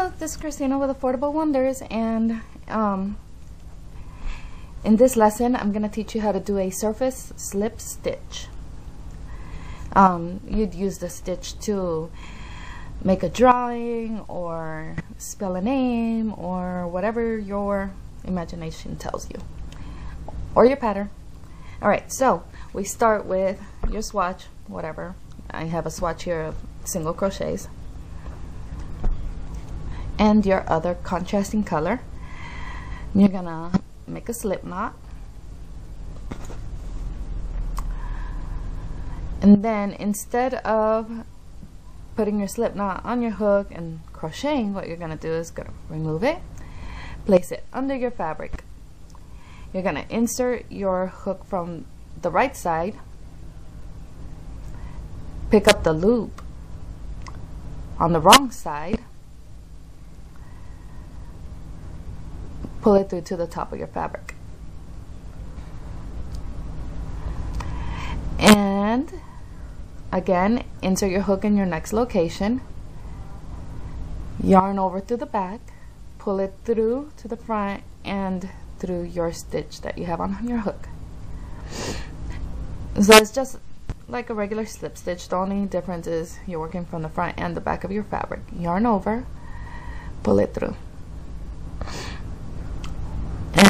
Hello, this is Christina with Affordable Wonders, and in this lesson I'm going to teach you how to do a surface slip stitch. You'd use the stitch to make a drawing or spell a name or whatever your imagination tells you, or your pattern. Alright, so we start with your swatch, whatever. I have a swatch here of single crochets and your other contrasting color. You're gonna make a slip knot, and then instead of putting your slip knot on your hook and crocheting, what you're gonna do is gonna remove it, place it under your fabric. You're gonna insert your hook from the right side, pick up the loop on the wrong side, pull it through to the top of your fabric, and again insert your hook in your next location, yarn over through the back, pull it through to the front and through your stitch that you have on your hook. So it's just like a regular slip stitch. The only difference is you're working from the front and the back of your fabric. Yarn over, pull it through,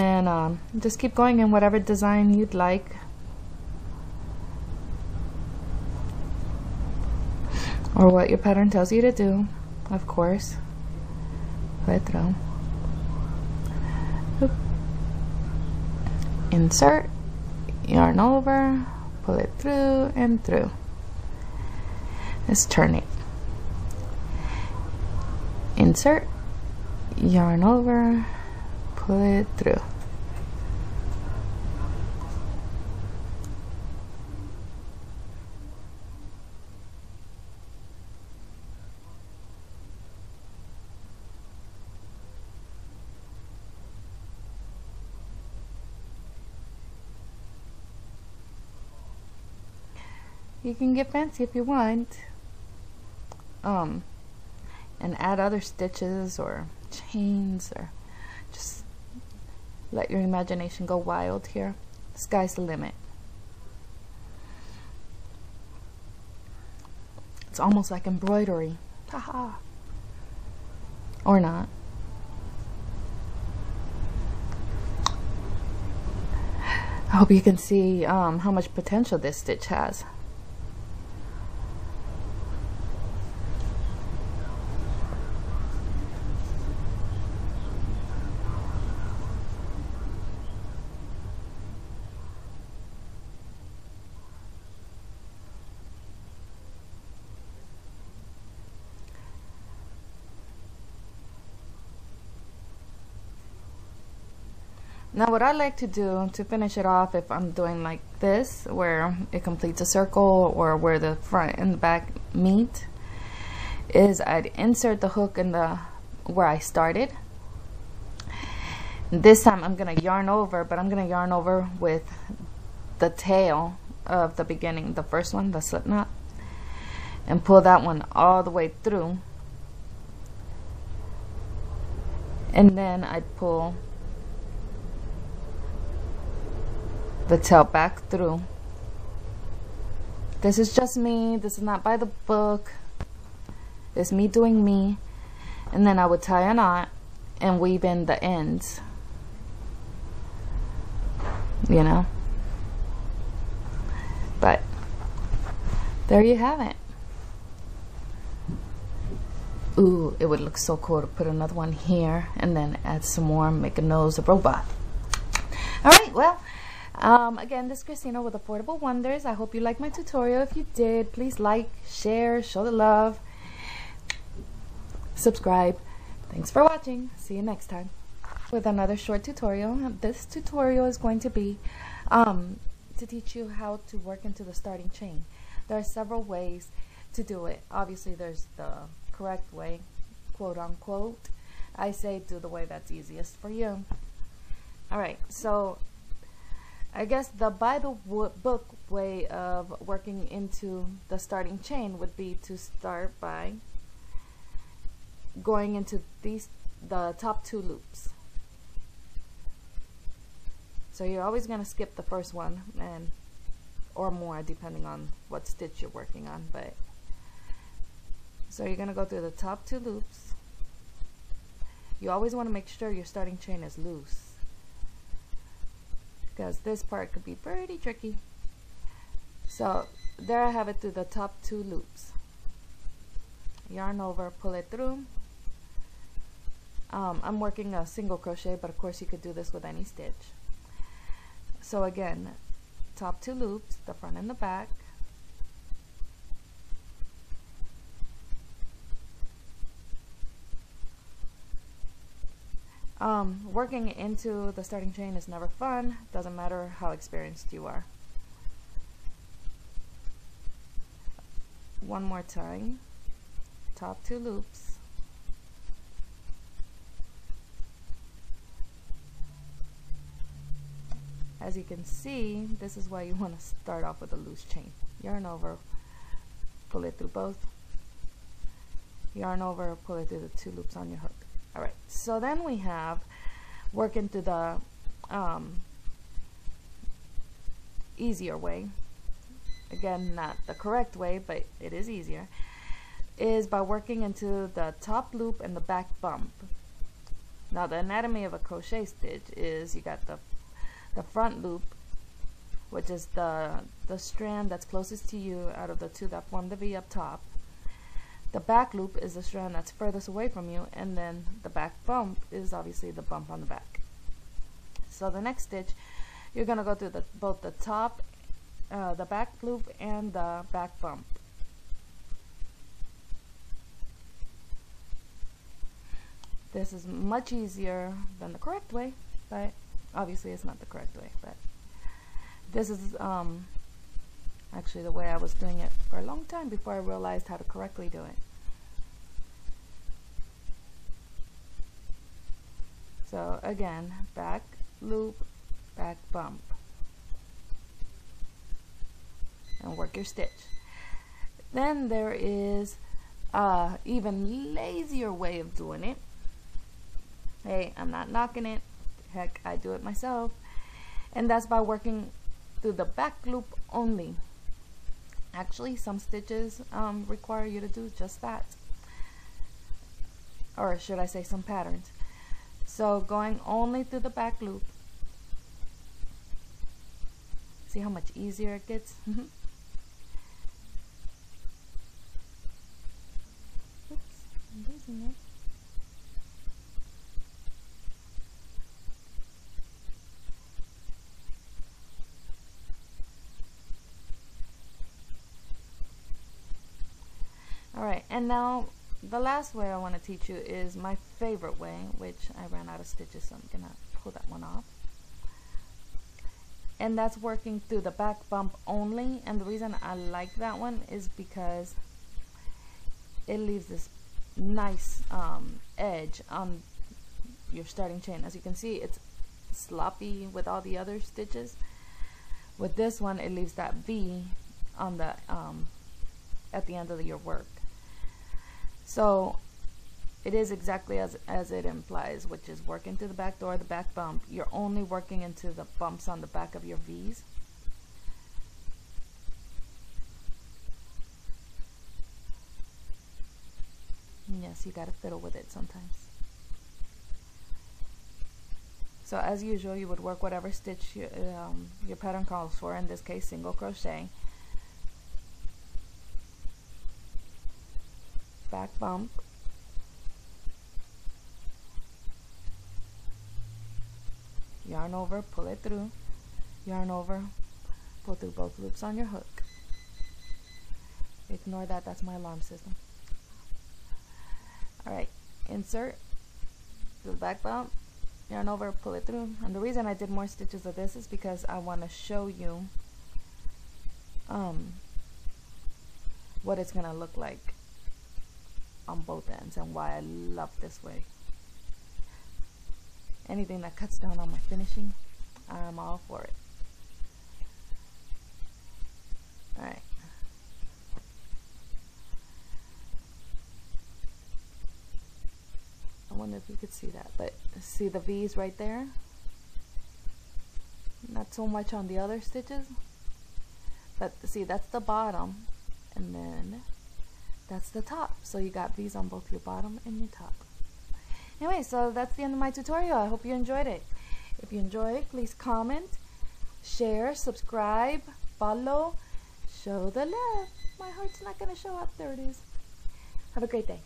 and just keep going in whatever design you'd like. Or what your pattern tells you to do, of course. Pull it through. Oop. Insert, yarn over, pull it through and through. Let's turn it. Insert, yarn over, pull it through. You can get fancy if you want, and add other stitches or chains, or just let your imagination go wild here. The sky's the limit. It's almost like embroidery. Haha. Or not. I hope you can see how much potential this stitch has. Now what I like to do to finish it off, if I'm doing like this where it completes a circle or where the front and the back meet, is I'd insert the hook in the where I started. This time I'm gonna yarn over, but I'm gonna yarn over with the tail of the beginning, the first one, the slip knot, and pull that one all the way through, and then I'd pull the tail back through. This is just me. This is not by the book. It's me doing me. And then I would tie a knot and weave in the ends. You know? But there you have it. Ooh, it would look so cool to put another one here and then add some more, make a nose, a robot. Alright, well, again, this is Christina with Affordable Wonders. I hope you liked my tutorial. If you did, please like, share, show the love, subscribe. Thanks for watching. See you next time with another short tutorial. This tutorial is going to be to teach you how to work into the starting chain. There are several ways to do it. Obviously, there's the correct way, quote unquote. I say do the way that's easiest for you. Alright, so I guess the by the book way of working into the starting chain would be to start by going into the top 2 loops. So you're always going to skip the first one, and or more depending on what stitch you're working on. But so you're going to go through the top 2 loops. You always want to make sure your starting chain is loose, because this part could be pretty tricky. So there I have it through the top 2 loops. Yarn over, pull it through. I'm working a single crochet, but of course you could do this with any stitch. So again, top 2 loops, the front and the back. Working into the starting chain is never fun, doesn't matter how experienced you are. One more time, top 2 loops. As you can see, this is why you want to start off with a loose chain. Yarn over, pull it through both. Yarn over, pull it through the 2 loops on your hook. Alright, so then we have work into the easier way. Again, not the correct way, but it is easier, is by working into the top loop and the back bump. Now the anatomy of a crochet stitch is you got the front loop, which is the strand that's closest to you out of the 2 that form the V up top. The back loop is the strand that's furthest away from you, and then the back bump is obviously the bump on the back. So the next stitch, you're going to go through both the top, the back loop and the back bump. This is much easier than the correct way, but obviously it's not the correct way, but this is actually the way I was doing it for a long time before I realized how to correctly do it. So again, back loop, back bump, and work your stitch. Then there is a even lazier way of doing it. Hey, I'm not knocking it. Heck, I do it myself. And that's by working through the back loop only. Actually, some stitches require you to do just that. Or should I say some patterns. So going only through the back loop. See how much easier it gets? Oops, I'm losing it. Alright, and now the last way I want to teach you is my favorite way, which I ran out of stitches, so I'm going to pull that one off. And that's working through the back bump only, and the reason I like that one is because it leaves this nice edge on your starting chain. As you can see, it's sloppy with all the other stitches. With this one, it leaves that V on the at the end of your work. So it is exactly as it implies, which is work into the back door, the back bump. You're only working into the bumps on the back of your V's. Yes, you gotta fiddle with it sometimes. So as usual, you would work whatever stitch your pattern calls for, in this case single crochet, back bump, yarn over, pull it through, yarn over, pull through both loops on your hook. Ignore that, that's my alarm system. Alright, insert, do the back bump, yarn over, pull it through. And the reason I did more stitches of this is because I want to show you what it's going to look like on both ends and why I love this way. Anything that cuts down on my finishing, I'm all for it. Alright. wonder if you could see that, but see the V's right there? Not so much on the other stitches, but see, that's the bottom, and then that's the top. So you got V's on both your bottom and your top. Anyway, so that's the end of my tutorial. I hope you enjoyed it. If you enjoyed, please comment, share, subscribe, follow, show the love. My heart's not going to show up. There it is. Have a great day.